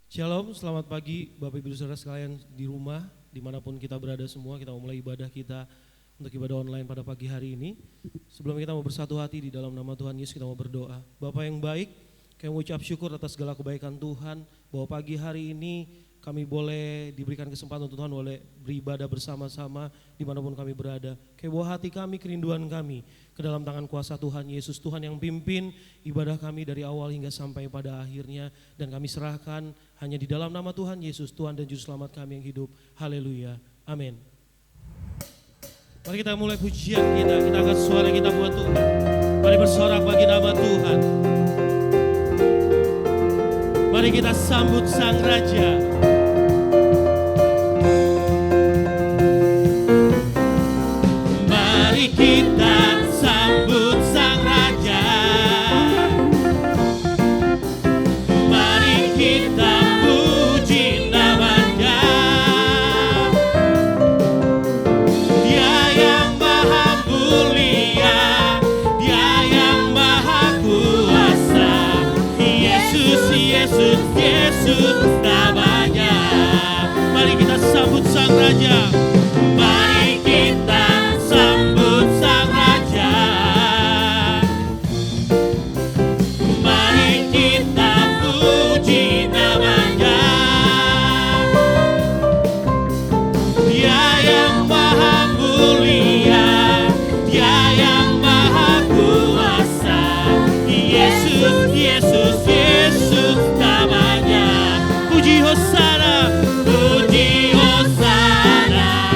Shalom, selamat pagi Bapak Ibu Saudara sekalian di rumah, dimanapun kita berada semua. Kita mau mulai ibadah kita untuk ibadah online pada pagi hari ini. Sebelum kita mau bersatu hati di dalam nama Tuhan Yesus, kita mau berdoa. Bapak yang baik, kami mengucap syukur atas segala kebaikan Tuhan, bahwa pagi hari ini kami boleh diberikan kesempatan untuk Tuhan boleh beribadah bersama-sama dimanapun kami berada. Kebawa hati kami, kerinduan kami ke dalam tangan kuasa Tuhan Yesus. Tuhan yang pimpin ibadah kami dari awal hingga sampai pada akhirnya. Dan kami serahkan hanya di dalam nama Tuhan Yesus, Tuhan dan Juru Selamat kami yang hidup. Haleluya, amin. Mari kita mulai pujian kita angkat suara kita buat Tuhan. Mari bersorak bagi nama Tuhan. Mari kita sambut Sang Raja. Mari kita sambut Sang Raja. Mari kita puji nama-Nya. Dia yang maha mulia, Dia yang maha kuasa. Yesus, Yesus, Yesus namanya. Mari kita sambut Sang Raja. Mari kita sambut Sang Raja. Mari kita puji namanya. Dia yang maha mulia, Dia yang maha kuasa. Yesus, Yesus, Yesus namanya. Puji Hosana, puji Hosana.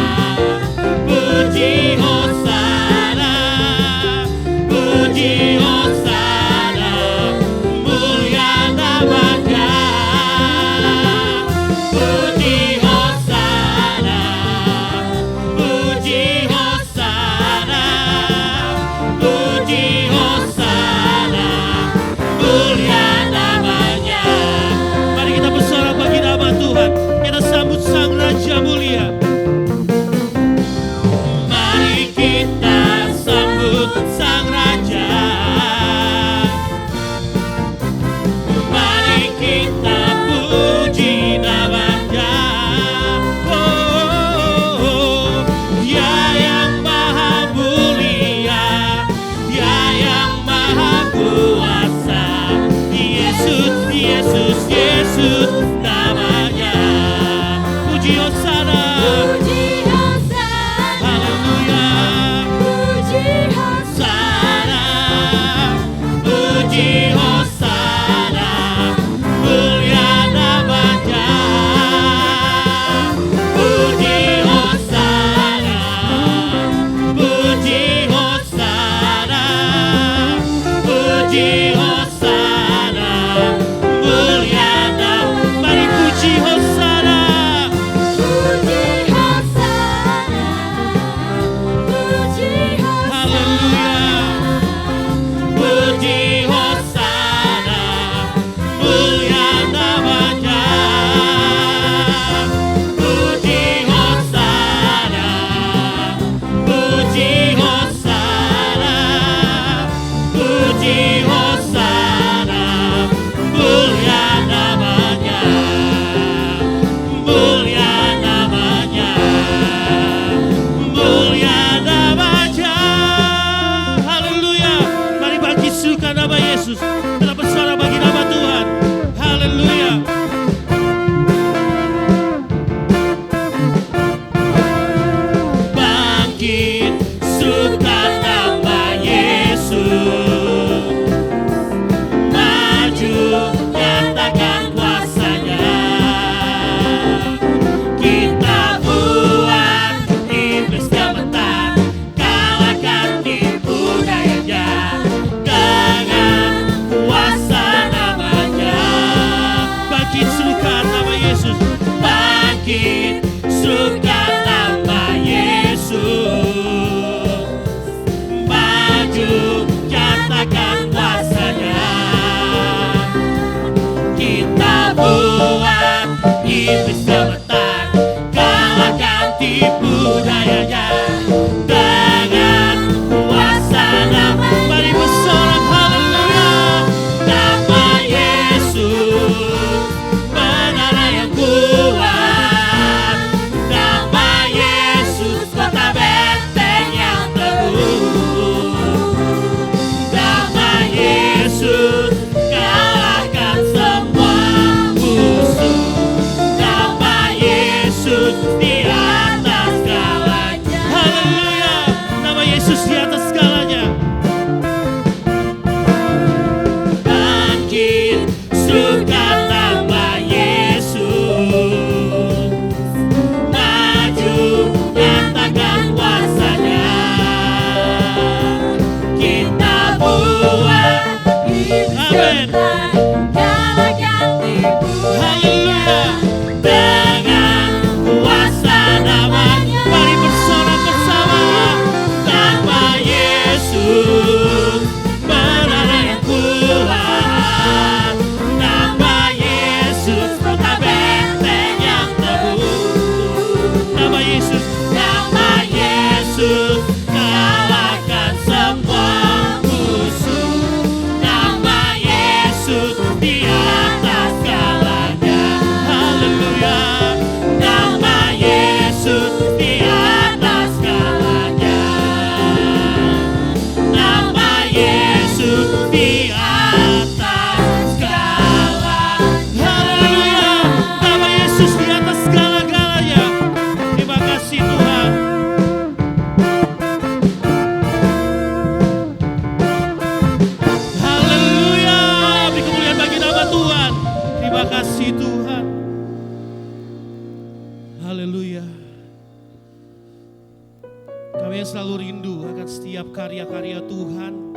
setiap karya-karya Tuhan.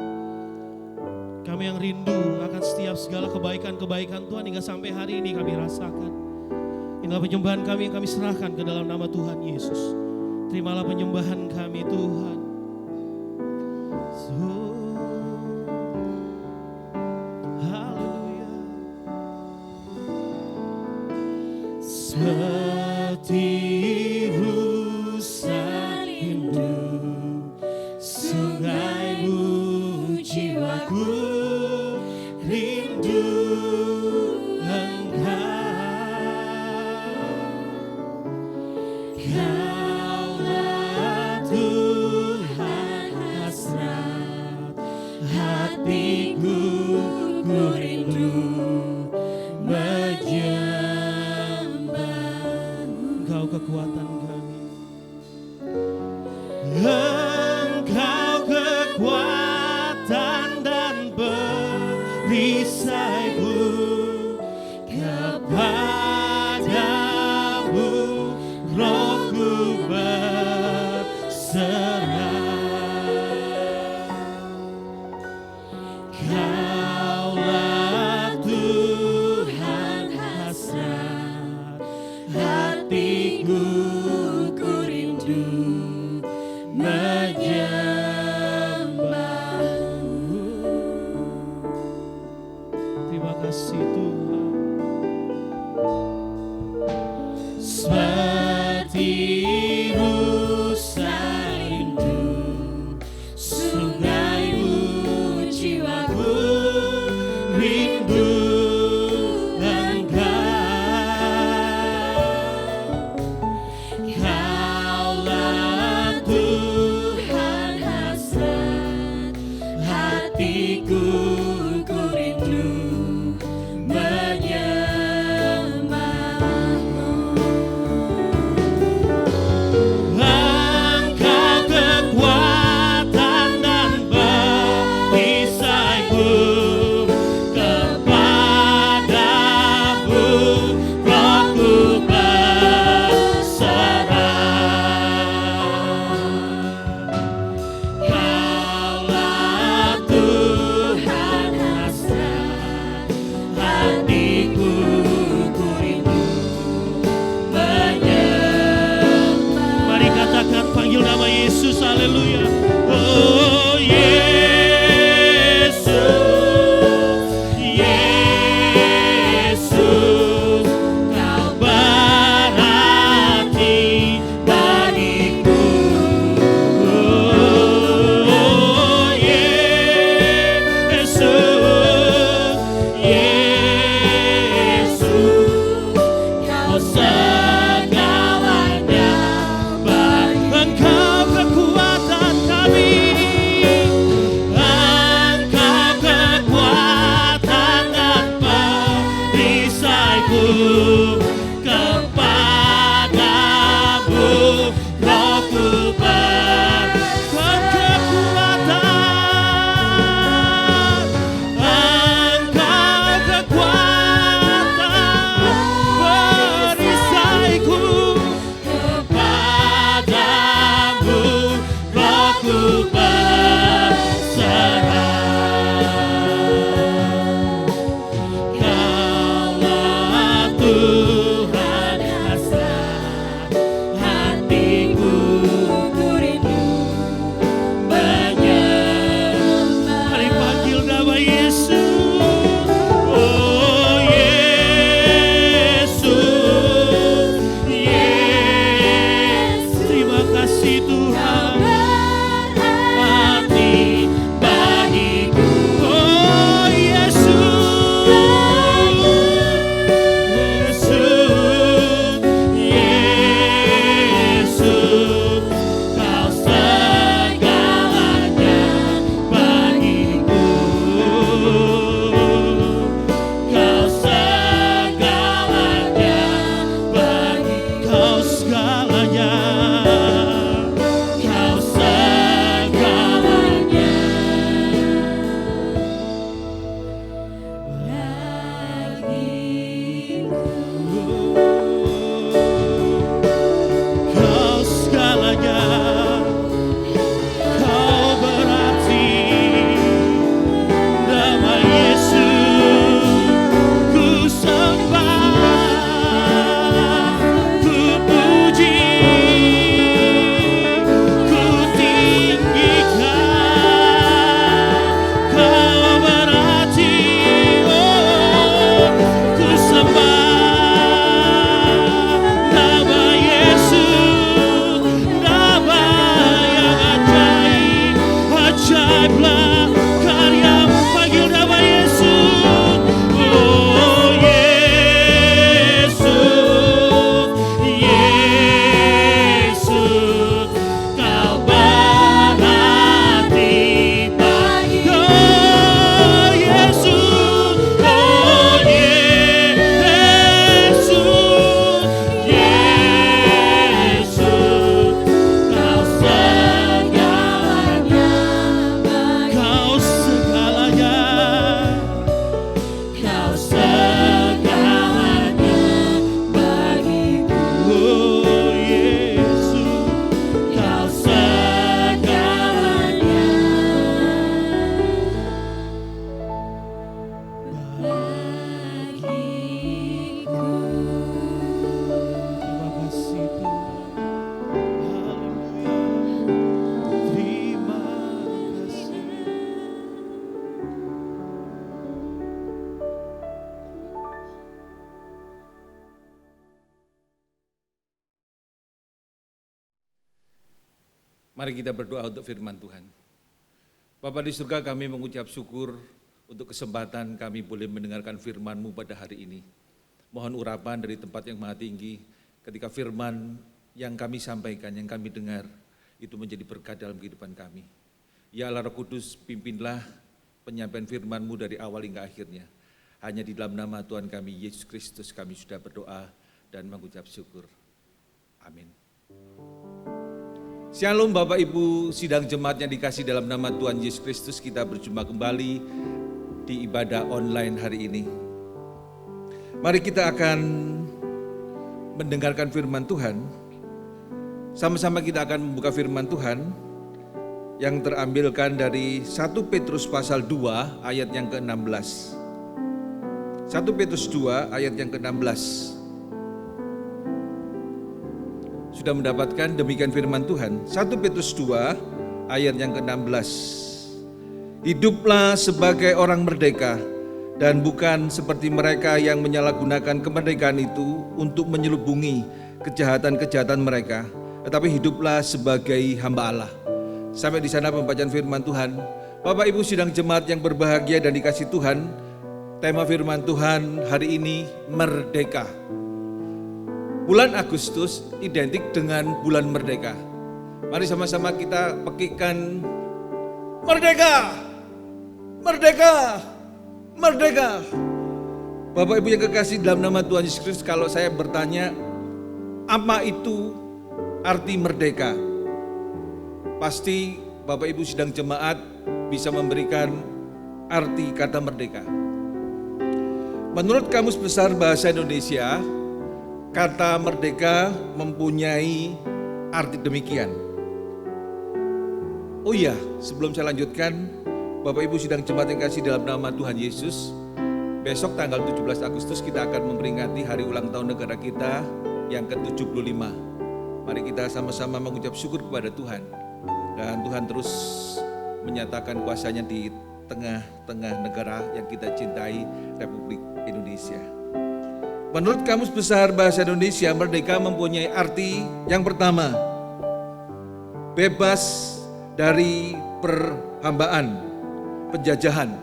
Kami yang rindu akan setiap segala kebaikan-kebaikan Tuhan hingga sampai hari ini kami rasakan. Inilah penyembahan kami yang kami serahkan ke dalam nama Tuhan Yesus. Terimalah penyembahan kami Tuhan. Haleluya. Seperti rusa rindu sungaimu jiwaku rindu Engkau. Kaulah Tuhan Mari kita berdoa untuk firman Tuhan. Bapa di surga, kami mengucap syukur untuk kesempatan kami boleh mendengarkan firman-Mu pada hari ini. Mohon urapan dari tempat yang maha tinggi ketika firman yang kami sampaikan, yang kami dengar, itu menjadi berkat dalam kehidupan kami. Ya Allah Roh Kudus, pimpinlah penyampaian firman-Mu dari awal hingga akhirnya. Hanya di dalam nama Tuhan kami, Yesus Kristus, kami sudah berdoa dan mengucap syukur. Amin. Shalom Bapak Ibu sidang jemaat yang dikasih dalam nama Tuhan Yesus Kristus, kita berjumpa kembali di ibadah online hari ini. Mari kita akan mendengarkan firman Tuhan. Sama-sama kita akan membuka firman Tuhan yang terambilkan dari 1 Petrus pasal 2 ayat yang ke-16. 1 Petrus 2 ayat yang ke-16. Sudah mendapatkan demikian firman Tuhan. 1 Petrus 2 ayat yang ke-16. Hiduplah sebagai orang merdeka dan bukan seperti mereka yang menyalahgunakan kemerdekaan itu untuk menyelubungi kejahatan-kejahatan mereka, tetapi hiduplah sebagai hamba Allah. Sampai di sana pembacaan firman Tuhan. Bapak Ibu sidang jemaat yang berbahagia dan dikasih Tuhan, tema firman Tuhan hari ini merdeka. Bulan Agustus identik dengan bulan merdeka. Mari sama-sama kita pekikan merdeka, merdeka, merdeka. Bapak Ibu yang kekasih dalam nama Tuhan Yesus Kristus, kalau saya bertanya apa itu arti merdeka, pasti Bapak Ibu sidang jemaat bisa memberikan arti kata merdeka. Menurut Kamus Besar Bahasa Indonesia, kata merdeka mempunyai arti demikian. Oh iya, sebelum saya lanjutkan, Bapak Ibu sidang jemaat yang kasih dalam nama Tuhan Yesus, besok tanggal 17 Agustus kita akan memperingati hari ulang tahun negara kita yang ke-75. Mari kita sama-sama mengucap syukur kepada Tuhan. Dan Tuhan terus menyatakan kuasanya di tengah-tengah negara yang kita cintai, Republik Indonesia. Menurut Kamus Besar Bahasa Indonesia, merdeka mempunyai arti yang pertama, bebas dari perhambaan, penjajahan.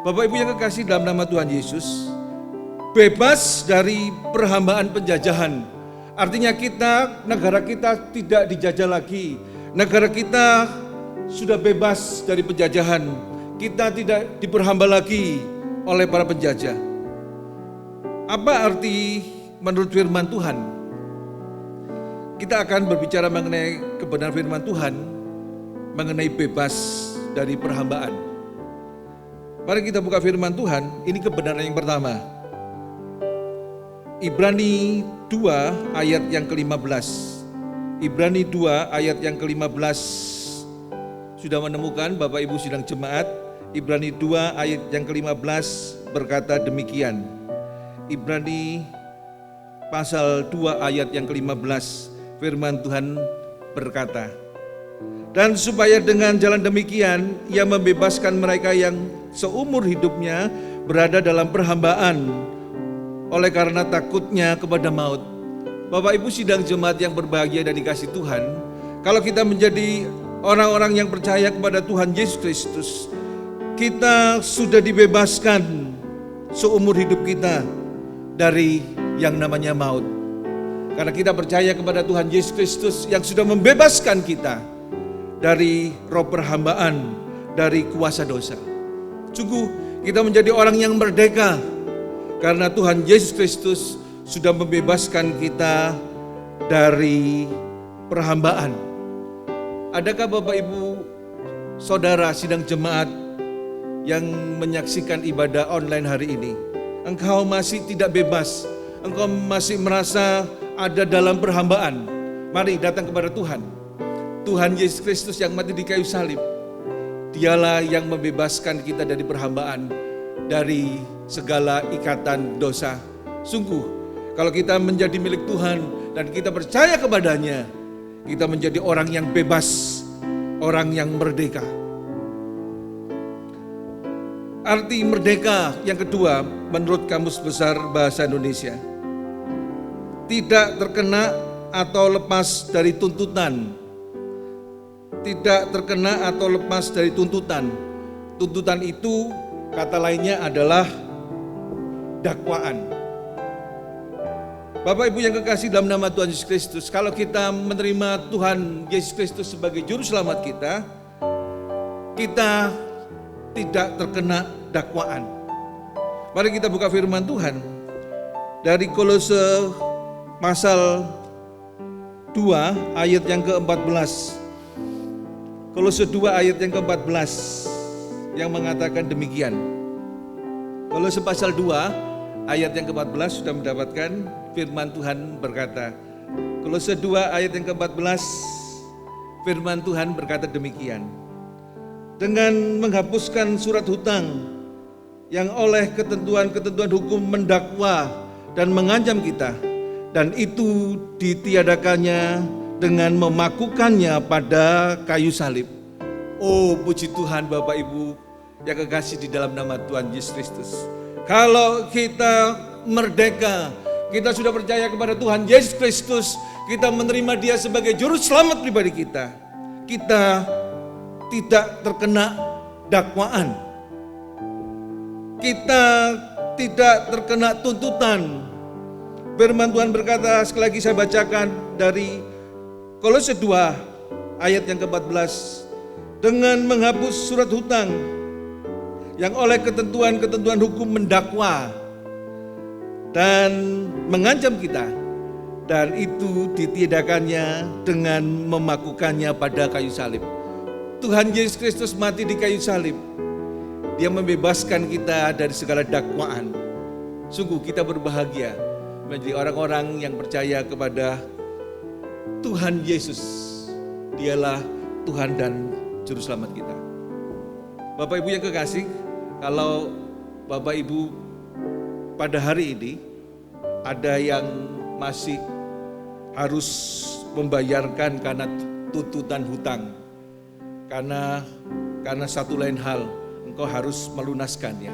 Bapak Ibu yang kekasih dalam nama Tuhan Yesus, bebas dari perhambaan penjajahan. Artinya negara kita tidak dijajah lagi. Negara kita sudah bebas dari penjajahan. Kita tidak diperhamba lagi oleh para penjajah. Apa arti menurut firman Tuhan? Kita akan berbicara mengenai kebenaran firman Tuhan, mengenai bebas dari perhambaan. Mari kita buka firman Tuhan, ini kebenaran yang pertama. Ibrani 2 ayat yang ke-15. Ibrani 2 ayat yang ke-15. Sudah menemukan Bapak Ibu sidang jemaat? Ibrani 2 ayat yang ke-15 berkata demikian. Ibrani pasal 2 ayat yang ke-15, firman Tuhan berkata, dan supaya dengan jalan demikian ia membebaskan mereka yang seumur hidupnya berada dalam perhambaan oleh karena takutnya kepada maut. Bapak Ibu sidang jemaat yang berbahagia dan dikasih Tuhan, kalau kita menjadi orang-orang yang percaya kepada Tuhan Yesus Kristus, kita sudah dibebaskan seumur hidup kita dari yang namanya maut. Karena kita percaya kepada Tuhan Yesus Kristus yang sudah membebaskan kita dari roh perhambaan, dari kuasa dosa. Sungguh kita menjadi orang yang merdeka karena Tuhan Yesus Kristus sudah membebaskan kita dari perhambaan. Adakah Bapak Ibu Saudara sidang jemaat yang menyaksikan ibadah online hari ini, engkau masih tidak bebas, engkau masih merasa ada dalam perhambaan? Mari datang kepada Tuhan. Tuhan Yesus Kristus yang mati di kayu salib, Dialah yang membebaskan kita dari perhambaan, dari segala ikatan dosa. Sungguh, kalau kita menjadi milik Tuhan dan kita percaya kepadanya, kita menjadi orang yang bebas, orang yang merdeka. Arti merdeka yang kedua menurut Kamus Besar Bahasa Indonesia, tidak terkena atau lepas dari tuntutan, tidak terkena atau lepas dari tuntutan. Tuntutan itu kata lainnya adalah dakwaan. Bapak Ibu yang kekasih dalam nama Tuhan Yesus Kristus, kalau kita menerima Tuhan Yesus Kristus sebagai juru selamat kita, kita tidak terkena dakwaan. Mari kita buka firman Tuhan dari Kolose pasal 2 ayat yang ke-14. Kolose 2 ayat yang ke-14 yang mengatakan demikian. Kolose pasal 2 ayat yang ke-14 sudah mendapatkan firman Tuhan berkata. Kolose 2 ayat yang ke-14 firman Tuhan berkata demikian. Dengan menghapuskan surat hutang yang oleh ketentuan-ketentuan hukum mendakwa dan mengancam kita, dan itu ditiadakannya dengan memakukannya pada kayu salib. Oh, puji Tuhan Bapak Ibu yang kekasih di dalam nama Tuhan Yesus Kristus. Kalau kita merdeka, kita sudah percaya kepada Tuhan Yesus Kristus, kita menerima Dia sebagai juru selamat pribadi kita, kita tidak terkena dakwaan, kita tidak terkena tuntutan. Firman Tuhan berkata, sekali lagi saya bacakan dari Kolose 2 ayat yang ke-14. Dengan menghapus surat hutang yang oleh ketentuan-ketentuan hukum mendakwa dan mengancam kita, dan itu ditiadakannya dengan memakukannya pada kayu salib. Tuhan Yesus Kristus mati di kayu salib. Dia membebaskan kita dari segala dakwaan. Sungguh kita berbahagia menjadi orang-orang yang percaya kepada Tuhan Yesus. Dialah Tuhan dan Juru Selamat kita. Bapak Ibu yang kekasih, kalau Bapak Ibu pada hari ini ada yang masih harus membayarkan karena tuntutan hutang, karena satu lain hal engkau harus melunaskannya.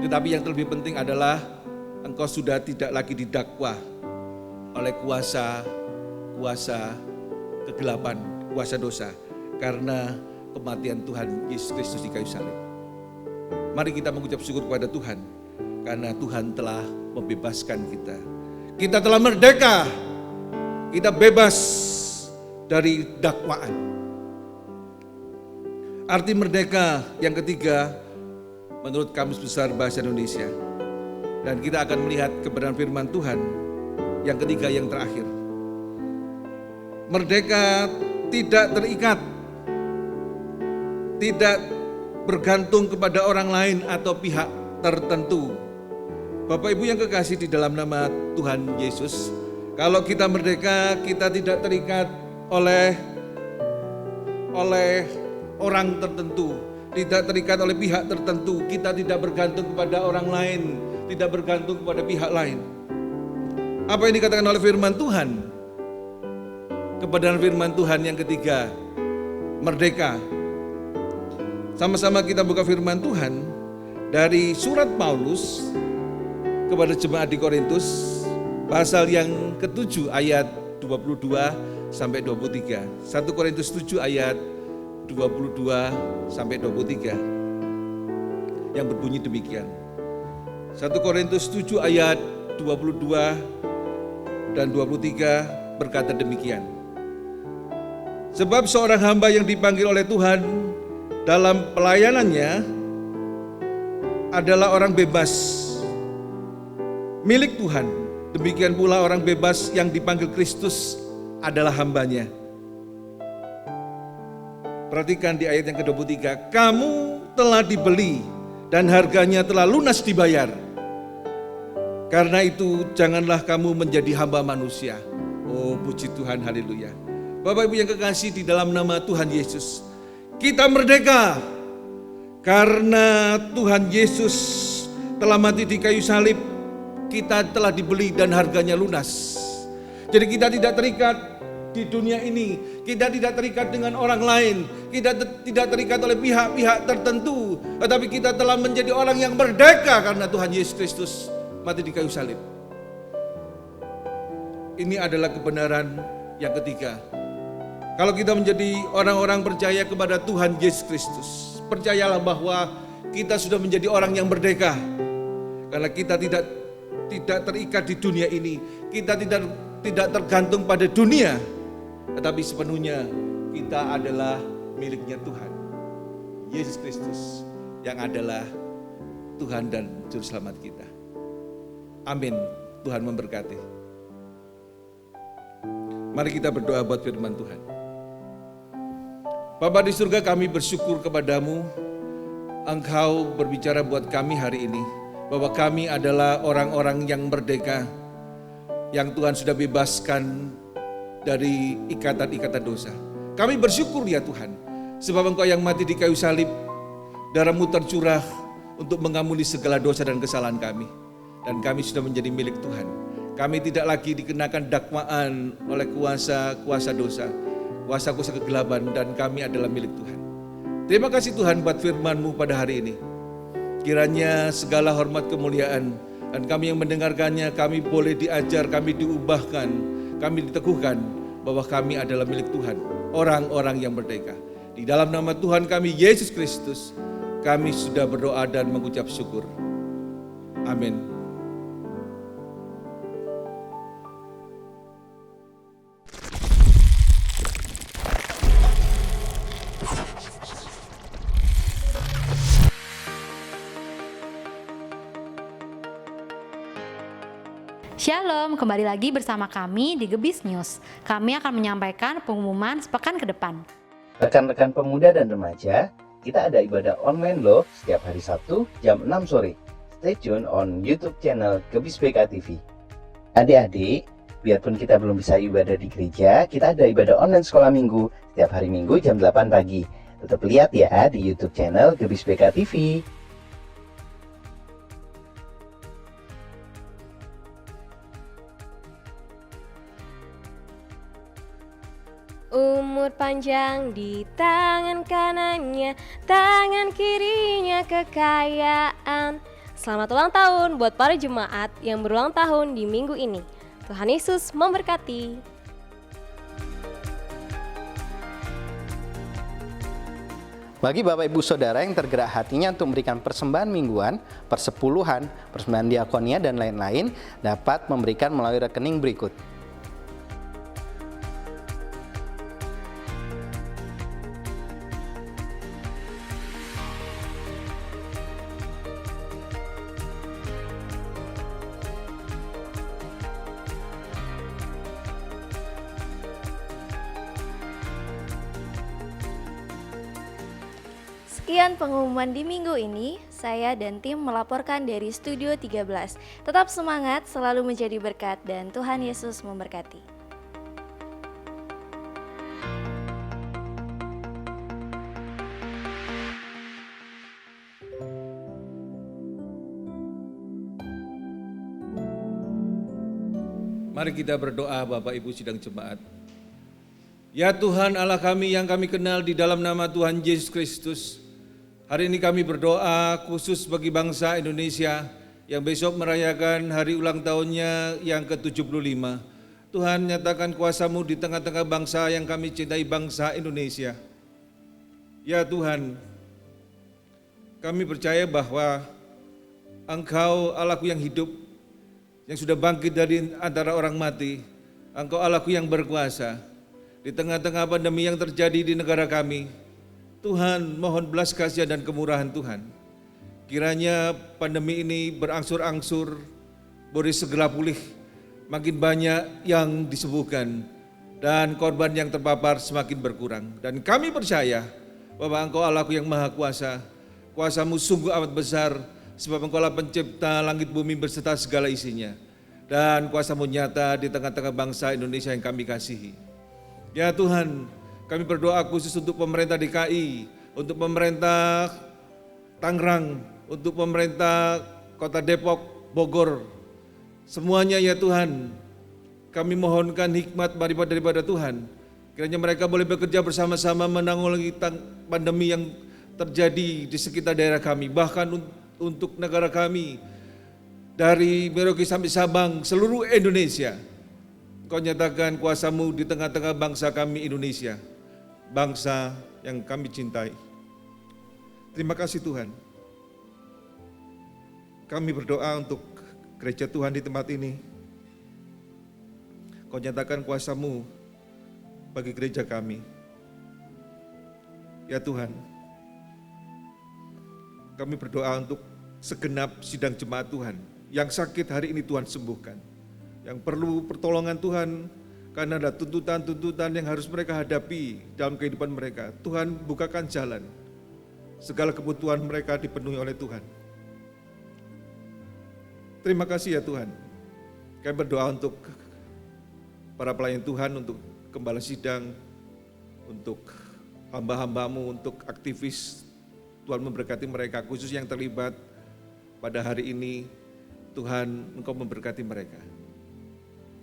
Tetapi yang lebih penting adalah engkau sudah tidak lagi didakwa oleh kuasa kegelapan, kuasa dosa, karena kematian Tuhan Yesus Kristus di kayu salib. Mari kita mengucap syukur kepada Tuhan, karena Tuhan telah membebaskan kita. Kita telah merdeka, kita bebas dari dakwaan. Arti merdeka yang ketiga menurut Kamus Besar Bahasa Indonesia. Dan kita akan melihat kebenaran firman Tuhan yang ketiga, yang terakhir. Merdeka tidak terikat, tidak bergantung kepada orang lain atau pihak tertentu. Bapak Ibu yang kekasih di dalam nama Tuhan Yesus, kalau kita merdeka, kita tidak terikat oleh orang tertentu, tidak terikat oleh pihak tertentu. Kita tidak bergantung kepada orang lain, tidak bergantung kepada pihak lain. Apa yang dikatakan oleh firman Tuhan? Kebenaran firman Tuhan yang ketiga, merdeka. Sama-sama kita buka firman Tuhan dari surat Paulus kepada jemaat di Korintus, pasal yang ke-7 ayat 22 sampai 23. 1 Korintus 7 ayat 22 sampai 23 yang berbunyi demikian. 1 Korintus 7 ayat 22 dan 23 berkata demikian. Sebab seorang hamba yang dipanggil oleh Tuhan dalam pelayanannya adalah orang bebas milik Tuhan. Demikian pula orang bebas yang dipanggil Kristus adalah hambanya. Perhatikan di ayat yang ke-23, kamu telah dibeli dan harganya telah lunas dibayar. Karena itu janganlah kamu menjadi hamba manusia. Oh, puji Tuhan, haleluya. Bapak Ibu yang kekasih di dalam nama Tuhan Yesus, kita merdeka karena Tuhan Yesus telah mati di kayu salib. Kita telah dibeli dan harganya lunas. Jadi kita tidak terikat di dunia ini, kita tidak terikat dengan orang lain, kita tidak terikat oleh pihak-pihak tertentu, tetapi kita telah menjadi orang yang merdeka karena Tuhan Yesus Kristus mati di kayu salib. Ini adalah kebenaran yang ketiga. Kalau kita menjadi orang-orang percaya kepada Tuhan Yesus Kristus, percayalah bahwa kita sudah menjadi orang yang merdeka. Karena kita tidak terikat di dunia ini, kita tidak tergantung pada dunia, tetapi sepenuhnya kita adalah miliknya Tuhan Yesus Kristus yang adalah Tuhan dan Juru Selamat kita. Amin. Tuhan memberkati. Mari kita berdoa buat firman Tuhan. Bapa di surga, kami bersyukur kepadamu. Engkau berbicara buat kami hari ini bahwa kami adalah orang-orang yang merdeka, yang Tuhan sudah bebaskan dari ikatan-ikatan dosa. Kami bersyukur ya Tuhan, sebab Engkau yang mati di kayu salib, darah-Mu tercurah untuk mengampuni segala dosa dan kesalahan kami. Dan kami sudah menjadi milik Tuhan. Kami tidak lagi dikenakan dakwaan oleh kuasa dosa, kuasa kegelapan, dan kami adalah milik Tuhan. Terima kasih Tuhan buat firman-Mu pada hari ini. Kiranya segala hormat kemuliaan, dan kami yang mendengarkannya, kami boleh diajar, kami diubahkan, kami diteguhkan bahwa kami adalah milik Tuhan, orang-orang yang merdeka. Di dalam nama Tuhan kami Yesus Kristus, kami sudah berdoa dan mengucap syukur. Amin. Shalom, kembali lagi bersama kami di Gebis News. Kami akan menyampaikan pengumuman sepekan ke depan. Rekan-rekan pemuda dan remaja, kita ada ibadah online loh setiap hari Sabtu jam 6 sore. Stay tune on YouTube channel Gebis BK TV. Adik-adik, biarpun kita belum bisa ibadah di gereja, kita ada ibadah online sekolah minggu setiap hari Minggu jam 8 pagi. Tetap lihat ya di YouTube channel Gebis BK TV. Umur panjang di tangan kanannya, tangan kirinya kekayaan. Selamat ulang tahun buat para jemaat yang berulang tahun di minggu ini. Tuhan Yesus memberkati. Bagi Bapak Ibu Saudara yang tergerak hatinya untuk memberikan persembahan mingguan, persepuluhan, persembahan diakonia dan lain-lain, dapat memberikan melalui rekening berikut. Sekian pengumuman di minggu ini, saya dan tim melaporkan dari Studio 13. Tetap semangat, selalu menjadi berkat, dan Tuhan Yesus memberkati. Mari kita berdoa Bapak Ibu sidang jemaat. Ya Tuhan Allah kami yang kami kenal di dalam nama Tuhan Yesus Kristus, hari ini kami berdoa khusus bagi bangsa Indonesia yang besok merayakan hari ulang tahunnya yang ke-75. Tuhan, nyatakan kuasa-Mu di tengah-tengah bangsa yang kami cintai, bangsa Indonesia. Ya Tuhan, kami percaya bahwa Engkau Allahku yang hidup, yang sudah bangkit dari antara orang mati. Engkau Allahku yang berkuasa. Di tengah-tengah pandemi yang terjadi di negara kami, Tuhan, mohon belas kasihan dan kemurahan Tuhan. Kiranya pandemi ini berangsur-angsur boleh segera pulih, makin banyak yang disembuhkan, dan korban yang terpapar semakin berkurang. Dan kami percaya bahwa Engkau Allahku yang Maha Kuasa, kuasa-Mu sungguh amat besar, sebab Engkau Allah pencipta langit bumi berserta segala isinya. Dan kuasa-Mu nyata di tengah-tengah bangsa Indonesia yang kami kasihi. Ya Tuhan, kami berdoa khusus untuk pemerintah DKI, untuk pemerintah Tangerang, untuk pemerintah Kota Depok, Bogor. Semuanya ya Tuhan, kami mohonkan hikmat daripada Tuhan. Kiranya mereka boleh bekerja bersama-sama menanggulangi pandemi yang terjadi di sekitar daerah kami, bahkan untuk negara kami, dari Merauke sampai Sabang, seluruh Indonesia. Engkau nyatakan kuasa-Mu di tengah-tengah bangsa kami Indonesia, bangsa yang kami cintai. Terima kasih Tuhan. Kami berdoa untuk gereja Tuhan di tempat ini. Kau nyatakan kuasa-Mu bagi gereja kami. Ya Tuhan, kami berdoa untuk segenap sidang jemaat Tuhan. Yang sakit hari ini Tuhan sembuhkan. Yang perlu pertolongan Tuhan karena ada tuntutan-tuntutan yang harus mereka hadapi dalam kehidupan mereka. Tuhan bukakan jalan. Segala kebutuhan mereka dipenuhi oleh Tuhan. Terima kasih ya Tuhan. Kami berdoa untuk para pelayan Tuhan, untuk gembala sidang, untuk hamba-hambamu, untuk aktivis. Tuhan memberkati mereka, khusus yang terlibat pada hari ini. Tuhan, Engkau memberkati mereka.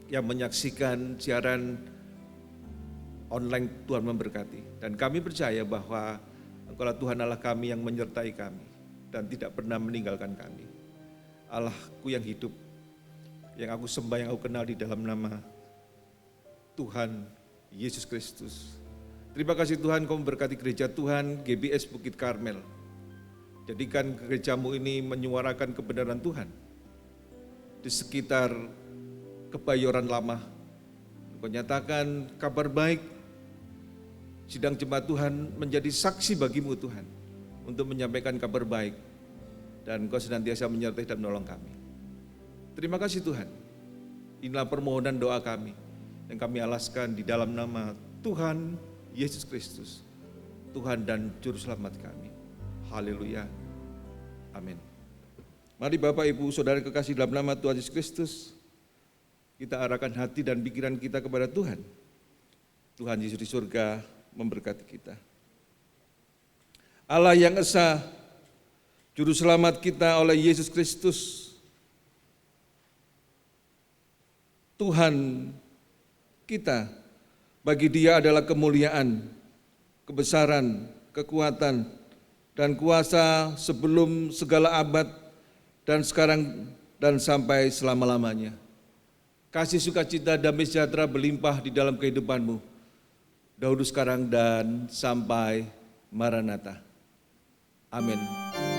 Yang menyaksikan siaran online, Tuhan memberkati. Dan kami percaya bahwa Engkaulah Tuhan Allah kami yang menyertai kami dan tidak pernah meninggalkan kami. Allahku yang hidup, yang aku sembah, yang aku kenal di dalam nama Tuhan Yesus Kristus. Terima kasih Tuhan, Kau memberkati gereja Tuhan GBS Bukit Karmel. Jadikan gerejamu ini menyuarakan kebenaran Tuhan di sekitar Kebayoran Lama. Kau nyatakan kabar baik, sidang jemaat Tuhan menjadi saksi bagimu Tuhan, untuk menyampaikan kabar baik, dan Kau senantiasa menyertai dan menolong kami. Terima kasih Tuhan. Inilah permohonan doa kami yang kami alaskan di dalam nama Tuhan Yesus Kristus, Tuhan dan Juru Selamat kami. Haleluya. Amin. Mari Bapak Ibu Saudara kekasih dalam nama Tuhan Yesus Kristus, kita arahkan hati dan pikiran kita kepada Tuhan. Tuhan Yesus di surga memberkati kita. Allah yang esa, Juru Selamat kita oleh Yesus Kristus, Tuhan kita, bagi Dia adalah kemuliaan, kebesaran, kekuatan, dan kuasa sebelum segala abad, dan sekarang dan sampai selama-lamanya. Kasih sukacita damai sejahtera berlimpah di dalam kehidupanmu, dahulu sekarang dan sampai Maranatha. Amin.